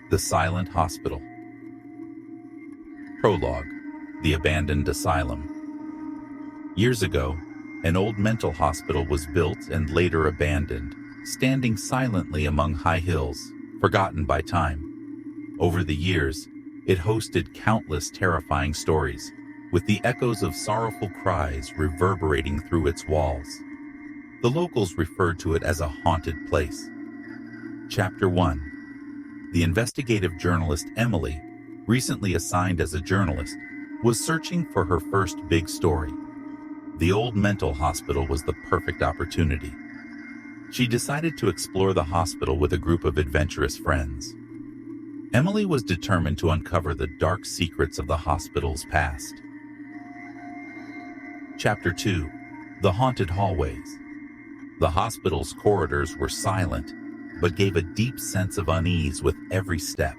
The Silent Hospital. Prologue: The Abandoned Asylum. Years ago, an old mental hospital was built and later abandoned, standing silently among high hills, forgotten by time. Over the years, it hosted countless terrifying stories, with the echoes of sorrowful cries reverberating through its walls. The locals referred to it as a haunted place. Chapter 1. The investigative journalist Emily, recently assigned as a journalist, was searching for her first big story. The old mental hospital was the perfect opportunity. She decided to explore the hospital with a group of adventurous friends. Emily was determined to uncover the dark secrets of the hospital's past. Chapter 2. The Haunted Hallways. The hospital's corridors were silent, but gave a deep sense of unease with every step.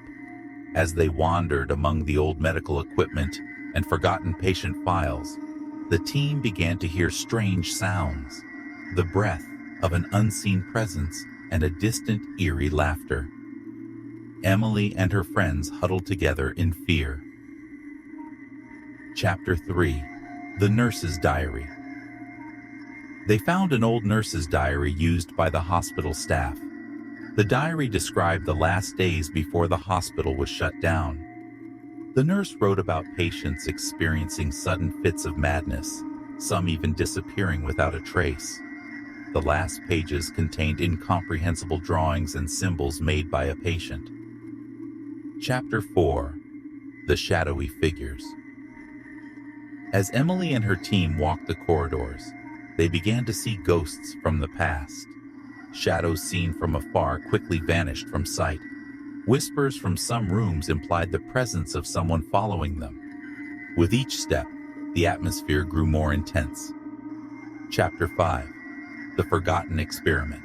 As they wandered among the old medical equipment and forgotten patient files, the team began to hear strange sounds, the breath of an unseen presence and a distant, eerie laughter. Emily and her friends huddled together in fear. Chapter 3. The Nurse's Diary. They found an old nurse's diary used by the hospital staff. The diary described the last days before the hospital was shut down. The nurse wrote about patients experiencing sudden fits of madness, some even disappearing without a trace. The last pages contained incomprehensible drawings and symbols made by a patient. Chapter 4. The Shadowy Figures. As Emily and her team walked the corridors, they began to see ghosts from the past. Shadows seen from afar quickly vanished from sight. Whispers from some rooms implied the presence of someone following them. With each step, the atmosphere grew more intense. Chapter 5. The Forgotten Experiment.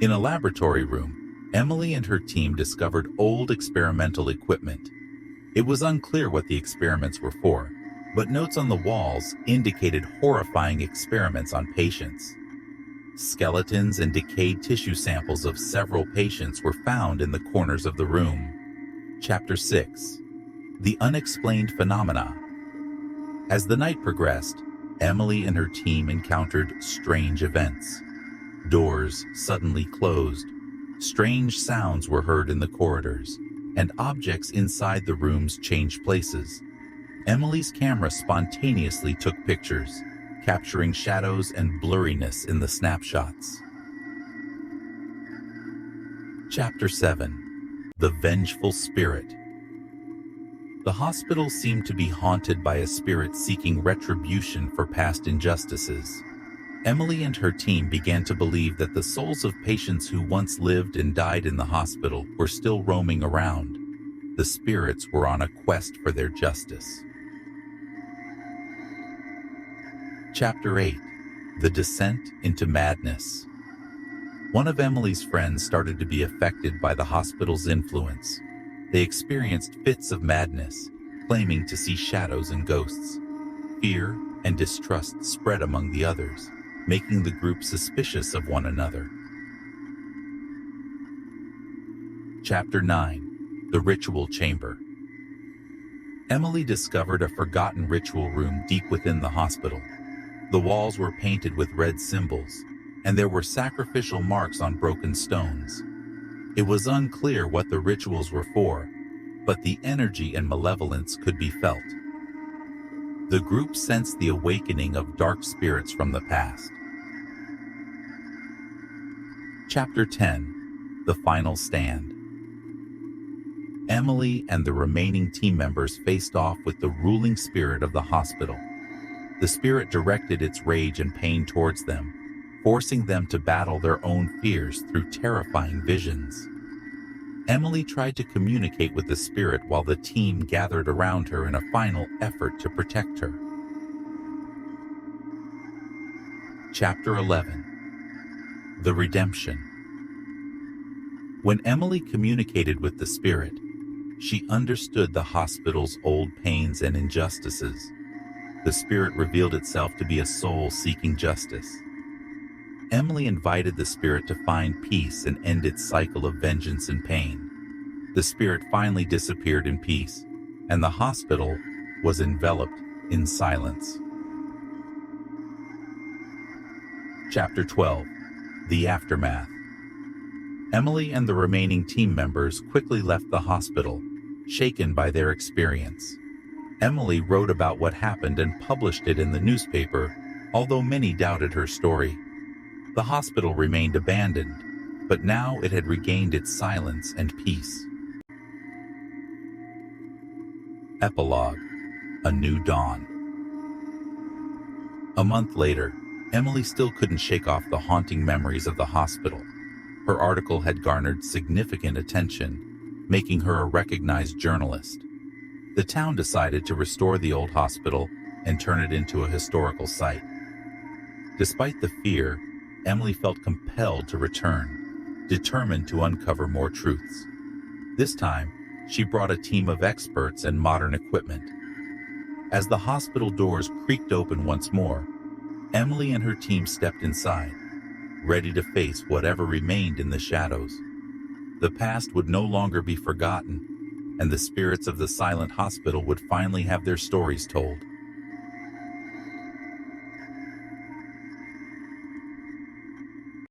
In a laboratory room, Emily and her team discovered old experimental equipment. It was unclear what the experiments were for, but notes on the walls indicated horrifying experiments on patients. Skeletons and decayed tissue samples of several patients were found in the corners of the room. Chapter 6. The Unexplained Phenomena. As the night progressed, Emily and her team encountered strange events. Doors suddenly closed, strange sounds were heard in the corridors, and objects inside the rooms changed places. Emily's camera spontaneously took pictures, capturing shadows and blurriness in the snapshots. Chapter 7. The Vengeful Spirit. The hospital seemed to be haunted by a spirit seeking retribution for past injustices. Emily and her team began to believe that the souls of patients who once lived and died in the hospital were still roaming around. The spirits were on a quest for their justice. Chapter 8. The Descent into Madness. One of Emily's friends started to be affected by the hospital's influence. They experienced fits of madness, claiming to see shadows and ghosts. Fear and distrust spread among the others, making the group suspicious of one another. Chapter 9. The Ritual Chamber. Emily discovered a forgotten ritual room deep within the hospital. The walls were painted with red symbols, and there were sacrificial marks on broken stones. It was unclear what the rituals were for, but the energy and malevolence could be felt. The group sensed the awakening of dark spirits from the past. Chapter 10. The Final Stand. Emily and the remaining team members faced off with the ruling spirit of the hospital. The spirit directed its rage and pain towards them, forcing them to battle their own fears through terrifying visions. Emily tried to communicate with the spirit while the team gathered around her in a final effort to protect her. Chapter 11. The Redemption. When Emily communicated with the spirit, she understood the hospital's old pains and injustices. The spirit revealed itself to be a soul seeking justice. Emily invited the spirit to find peace and end its cycle of vengeance and pain. The spirit finally disappeared in peace, and the hospital was enveloped in silence. Chapter 12. The Aftermath. Emily and the remaining team members quickly left the hospital, shaken by their experience. Emily wrote about what happened and published it in the newspaper, although many doubted her story. The hospital remained abandoned, but now it had regained its silence and peace. Epilogue: A New Dawn. A month later, Emily still couldn't shake off the haunting memories of the hospital. Her article had garnered significant attention, making her a recognized journalist. The town decided to restore the old hospital and turn it into a historical site. Despite the fear, Emily felt compelled to return, determined to uncover more truths. This time, she brought a team of experts and modern equipment. As the hospital doors creaked open once more, Emily and her team stepped inside, ready to face whatever remained in the shadows. The past would no longer be forgotten, and the spirits of the silent hospital would finally have their stories told.